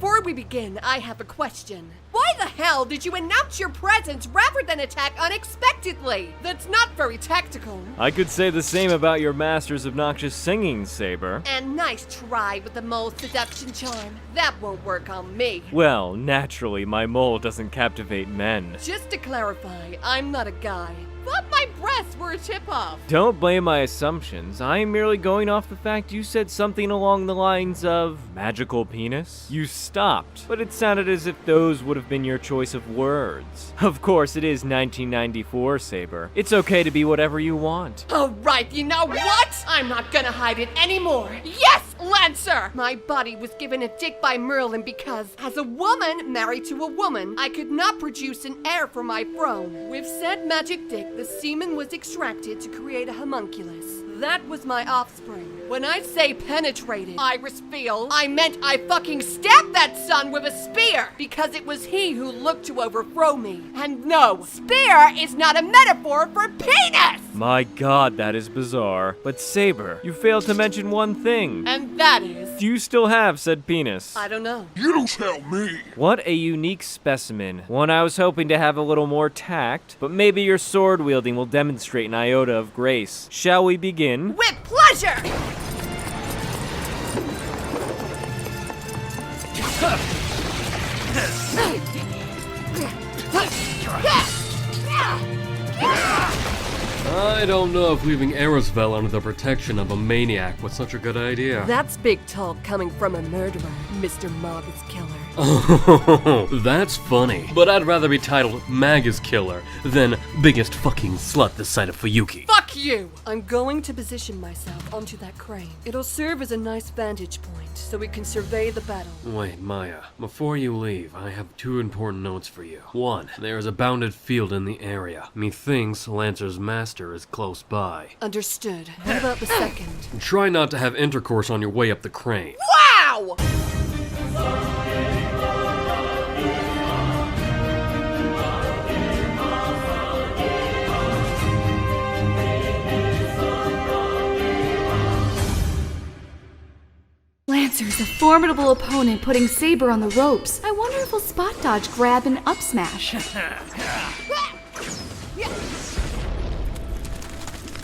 Before we begin, I have a question. Why the hell did you announce your presence rather than attack unexpectedly? That's not very tactical. I could say the same about your master's obnoxious singing, Saber. And nice try with the mole seduction charm. That won't work on me. Well, naturally, my mole doesn't captivate men. Just to clarify, I'm not a guy. Thought my breasts were a tip-off. Don't blame my assumptions. I am merely going off the fact you said something along the lines of magical penis. You stopped, but it sounded as if those would have been your choice of words. Of course, it is 1994, Saber. It's okay to be whatever you want. Alright, you know what? I'm not gonna hide it anymore. Yes, Lancer! My body was given a dick by Merlin because, as a woman married to a woman, I could not produce an heir for my throne. With said magic dick, the semen was extracted to create a homunculus. That was my offspring. When I say penetrated, Iris feel, I meant I fucking stabbed that son with a spear because it was he who looked to overthrow me. And no, spear is not a metaphor for penis! My god, that is bizarre. But Saber, you failed to mention one thing. And that is... Do you still have said penis? I don't know. You tell me. What a unique specimen. One I was hoping to have a little more tact, but maybe your sword wielding will demonstrate an iota of grace. Shall we begin? With pleasure! I don't know if leaving Arisvel under the protection of a maniac was such a good idea. That's big talk coming from a murderer, Mr. Magus Killer. Oh, that's funny. But I'd rather be titled Magus Killer than biggest fucking slut this side of Fuyuki. Fuck you! I'm going to position myself onto that crane. It'll serve as a nice vantage point, so we can survey the battle. Wait, Maiya, before you leave, I have two important notes for you. One, there is a bounded field in the area. Methinks Lancer's master is close by. Understood. What about the second? Try not to have intercourse on your way up the crane. Wow! Lancer's a formidable opponent putting Saber on the ropes. I wonder if he'll spot dodge, grab, and up smash.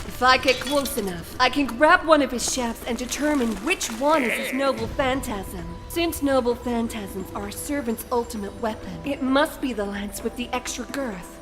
If I get close enough, I can grab one of his shafts and determine which one is his noble phantasm. Since noble phantasms are a servant's ultimate weapon, it must be the lance with the extra girth.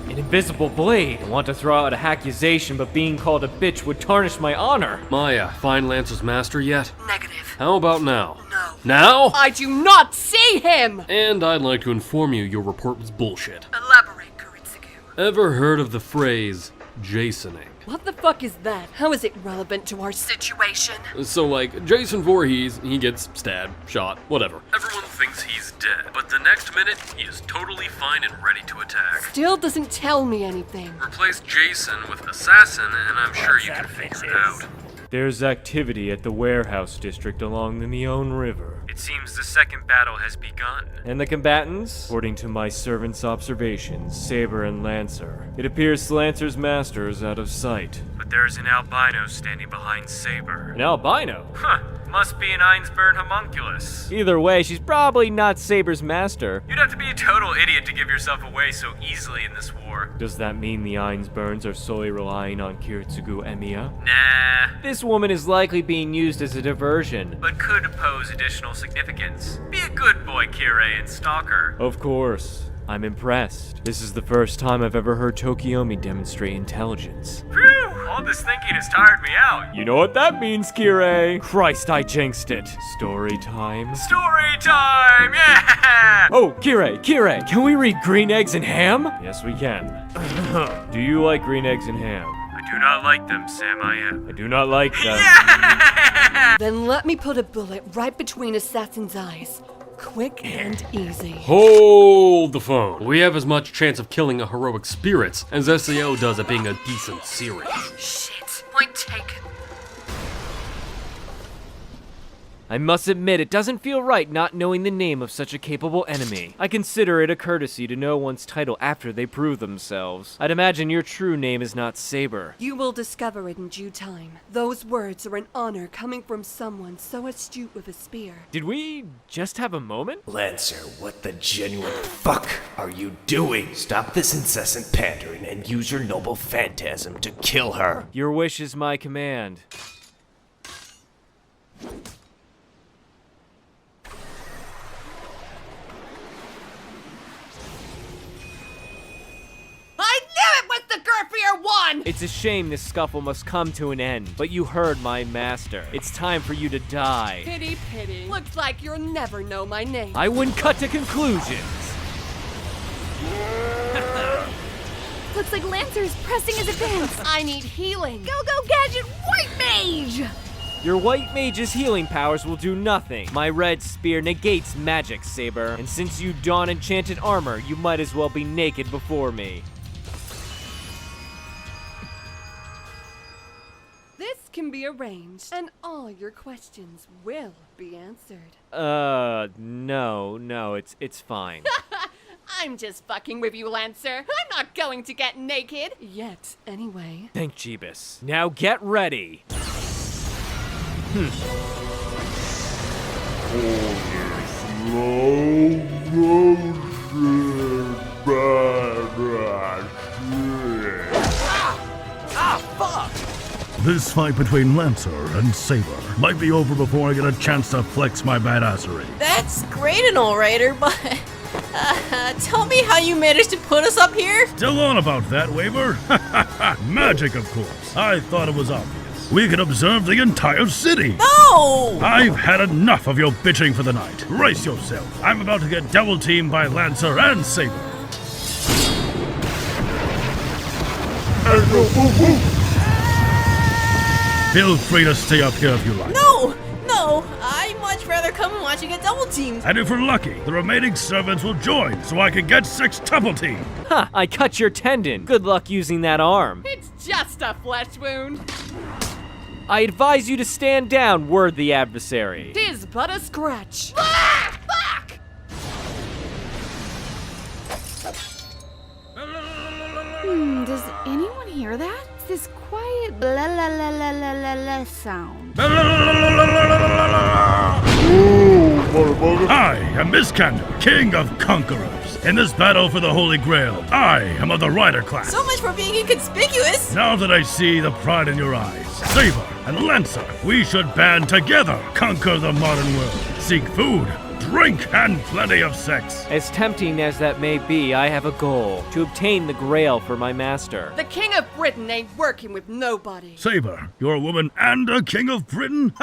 An invisible blade. I want to throw out an accusation, but being called a bitch would tarnish my honor. Maiya, find Lancer's master yet? Negative. How about now? No. Now? I do not see him! And I'd like to inform you your report was bullshit. Elaborate, Kiritsugu. Ever heard of the phrase, Jasoning? What the fuck is that? How is it relevant to our situation? So like, Jason Voorhees, he gets stabbed, shot, whatever. Everyone thinks he's dead, but the next minute, he is totally fine and ready to attack. Still doesn't tell me anything. Replace Jason with Assassin, and I'm sure you can figure it out. There's activity at the warehouse district along the Neon River. It seems the second battle has begun. And the combatants? According to my servant's observations, Saber and Lancer. It appears Lancer's master is out of sight. But there's an albino standing behind Saber. An albino? Huh. Must be an Einsburn homunculus. Either way, she's probably not Saber's master. You'd have to be a total idiot to give yourself away so easily in this war. Does that mean the Einsburns are solely relying on Kiritsugu and Maiya? Nah. This woman is likely being used as a diversion, but could pose additional significance. Be a good boy, Kirei, and stalk her. Of course. I'm impressed. This is the first time I've ever heard Tokiomi demonstrate intelligence. Phew! All this thinking has tired me out. You know what that means, Kirei. Christ, I jinxed it. Story time. Story time! Yeah! Oh, Kirei, can we read Green Eggs and Ham? Yes, we can. Do you like green eggs and ham? I do not like them, Sam. I do not like them. Yeah! Then let me put a bullet right between Assassin's eyes. Quick and easy. Hold the phone. We have as much chance of killing a heroic spirits as SEO does at being a decent series. Shit. Point taken. I must admit, it doesn't feel right not knowing the name of such a capable enemy. I consider it a courtesy to know one's title after they prove themselves. I'd imagine your true name is not Saber. You will discover it in due time. Those words are an honor coming from someone so astute with a spear. Did we just have a moment? Lancer, what the genuine fuck are you doing? Stop this incessant pandering and use your noble phantasm to kill her. Your wish is my command. I knew it was the girthier one! It's a shame this scuffle must come to an end, but you heard my master. It's time for you to die. Pity, pity. Looks like you'll never know my name. I wouldn't cut to conclusions. Looks like Lancer is pressing his advance. I need healing. Go gadget white mage! Your white mage's healing powers will do nothing. My red spear negates magic, Saber. And since you don enchanted armor, you might as well be naked before me. This can be arranged, and all your questions will be answered. No, it's fine. I'm just fucking with you, Lancer. I'm not going to get naked. Yet, anyway. Thank Jeebus. Now get ready. This fight between Lancer and Saber might be over before I get a chance to flex my badassery. That's great and all, Raider, but tell me how you managed to put us up here? Still on about that, Waver? Magic, of course. I thought it was obvious. We could observe the entire city. No! I've had enough of your bitching for the night. Brace yourself. I'm about to get double teamed by Lancer and Saber. Feel free to stay up here if you like. No! I'd much rather come and watch you get double teamed. And if we're lucky, the remaining servants will join so I can get sextuple teamed. Ha! I cut your tendon. Good luck using that arm. It's just a flesh wound. I advise you to stand down, worthy adversary. Tis but a scratch. Ah! Fuck! Does anyone hear that? It's this quiet blah la la la la la la sound. I am Miskander, King of Conquerors. In this battle for the Holy Grail, I am of the Rider class. So much for being inconspicuous. Now that I see the pride in your eyes, Saber and Lancer, we should band together, conquer the modern world, seek food, drink, and plenty of sex. As tempting as that may be, I have a goal: to obtain the Grail for my master. The King of Britain ain't working with nobody. Saber, you're a woman and a King of Britain?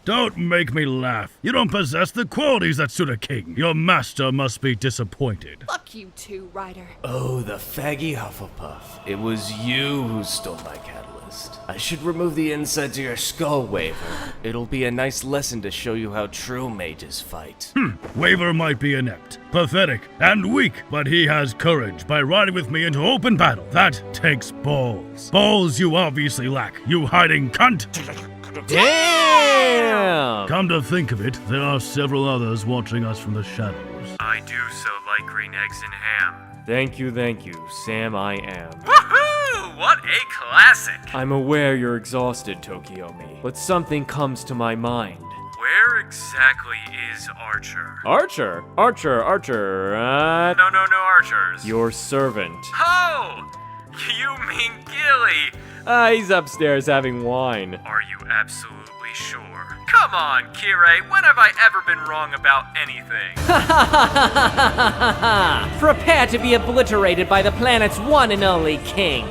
Don't make me laugh. You don't possess the qualities that suit a king. Your master must be disappointed. Fuck you too, Ryder. Oh, the faggy Hufflepuff. It was you who stole my catalyst. I should remove the insides of your skull, Waver. It'll be a nice lesson to show you how true mages fight. Waver might be inept, pathetic, and weak, but he has courage by riding with me into open battle. That takes balls. Balls you obviously lack, you hiding cunt. Damn! Come to think of it, there are several others watching us from the shadows. I do so like green eggs and ham. Thank you, Sam, I am. Woohoo! What a classic! I'm aware you're exhausted, Tokiomi, but something comes to my mind. Where exactly is Archer? Archer? No, Archers. Your servant. Oh! You mean Gilly? He's upstairs having wine. Are you absolutely sure? Come on, Kirei, when have I ever been wrong about anything? Prepare to be obliterated by the planet's one and only king.